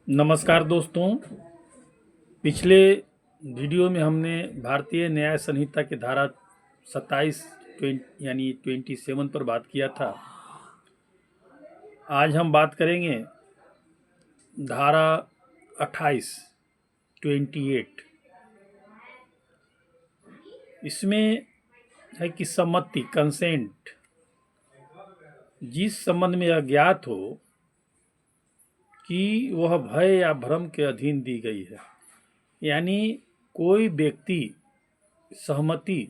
नमस्कार दोस्तों। पिछले वीडियो में हमने भारतीय न्याय संहिता की धारा 27 यानी 27 पर बात किया था। आज हम बात करेंगे धारा 28 28। इसमें है कि सम्मति कंसेंट जिस संबंध में यह ज्ञात हो कि वह भय या भ्रम के अधीन दी गई है, यानी कोई व्यक्ति सहमति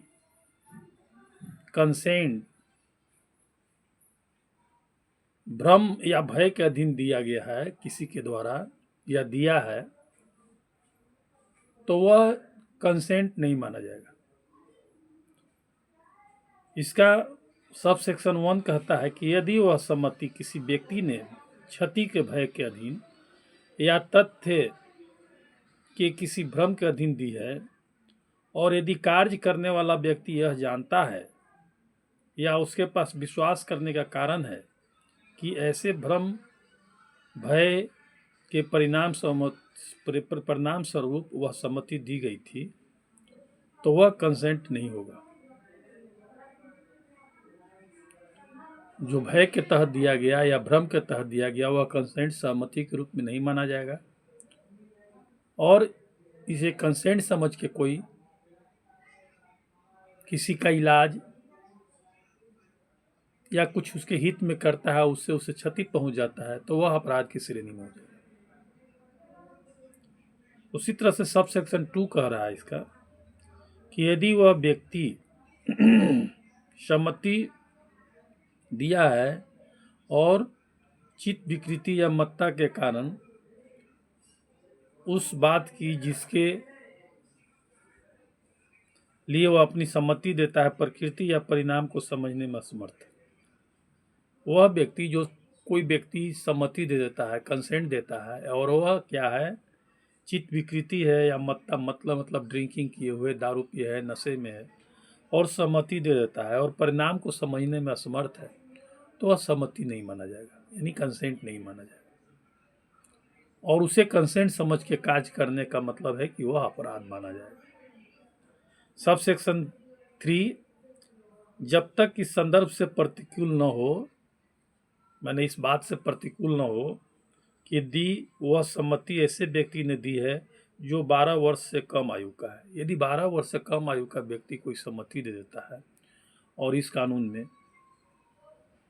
कंसेंट भ्रम या भय के अधीन दिया गया है किसी के द्वारा या दिया है, तो वह कंसेंट नहीं माना जाएगा। इसका सब सेक्शन 1 कहता है कि यदि वह सम्मति किसी व्यक्ति ने क्षति के भय के अधीन या तथ्य के किसी भ्रम के अधीन दी है, और यदि कार्य करने वाला व्यक्ति यह जानता है या उसके पास विश्वास करने का कारण है कि ऐसे भ्रम भय के परिणाम स्वरूप वह सम्मति दी गई थी, तो वह कंसेंट नहीं होगा। जो भय के तहत दिया गया या भ्रम के तहत दिया गया वह कंसेंट सहमति के रूप में नहीं माना जाएगा, और इसे कंसेंट समझ के कोई किसी का इलाज या कुछ उसके हित में करता है, उससे उसे क्षति पहुंच जाता है, तो वह अपराध की श्रेणी में होता है। उसी तरह से सब सेक्शन 2 कह रहा है इसका कि यदि वह व्यक्ति सम्मति दिया है और चित्त विकृति या मत्ता के कारण उस बात की जिसके लिए वह अपनी सम्मति देता है प्रकृति या परिणाम को समझने में असमर्थ है, वह व्यक्ति जो कोई व्यक्ति सम्मति दे देता है, कंसेंट देता है, और वह क्या है, चित्त विकृति है या मत्ता मतलब ड्रिंकिंग किए हुए, दारू पिए है, नशे में है, और सम्मति दे देता है और परिणाम को समझने में असमर्थ है, तो वह सम्मति नहीं माना जाएगा, यानी कंसेंट नहीं माना जाएगा। और उसे कंसेंट समझ के कार्य करने का मतलब है कि वह अपराध माना जाएगा। सब सेक्शन 3, जब तक इस संदर्भ से प्रतिकूल न हो, मैंने इस बात से प्रतिकूल न हो कि दी वह सम्मति ऐसे व्यक्ति ने दी है जो 12 वर्ष से कम आयु का है। यदि 12 वर्ष से कम आयु का व्यक्ति कोई सम्मति दे देता है, और इस कानून में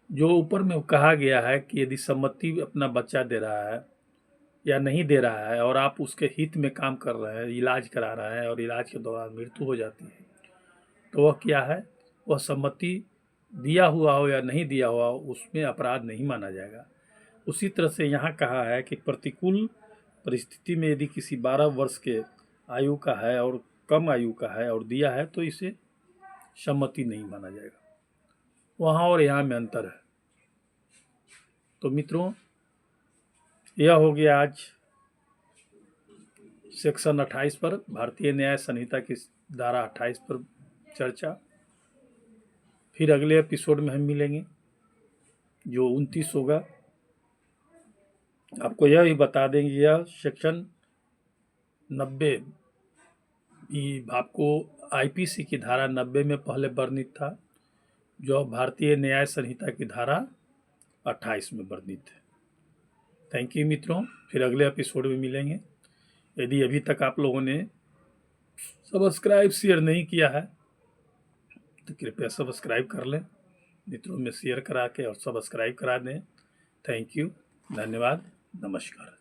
जो ऊपर में कहा गया है कि यदि सम्मति अपना बच्चा दे रहा है या नहीं दे रहा है और आप उसके हित में काम कर रहे हैं, इलाज करा रहे हैं, और इलाज के दौरान मृत्यु हो जाती है, तो वह क्या है, वह सम्मति दिया हुआ हो या नहीं दिया हुआ हो, उसमें अपराध नहीं माना जाएगा। उसी तरह से यहाँ कहा है कि प्रतिकूल परिस्थिति में यदि किसी 12 वर्ष के आयु का है और कम आयु का है और दिया है, तो इसे सम्मति नहीं माना जाएगा। वहाँ और यहाँ में अंतर है। तो मित्रों, यह हो गया आज सेक्शन 28 पर, भारतीय न्याय संहिता की धारा 28 पर चर्चा। फिर अगले एपिसोड में हम मिलेंगे जो 29 होगा। आपको यह भी बता देंगे, यह सेक्शन 90 आपको आईपीसी की धारा 90 में पहले वर्णित था, जो भारतीय न्याय संहिता की धारा 28 में वर्णित है। थैंक यू मित्रों, फिर अगले एपिसोड में मिलेंगे। यदि अभी तक आप लोगों ने सब्सक्राइब शेयर नहीं किया है तो कृपया सब्सक्राइब कर लें, मित्रों में शेयर करा के और सब्सक्राइब करा दें। थैंक यू, धन्यवाद, नमस्कार।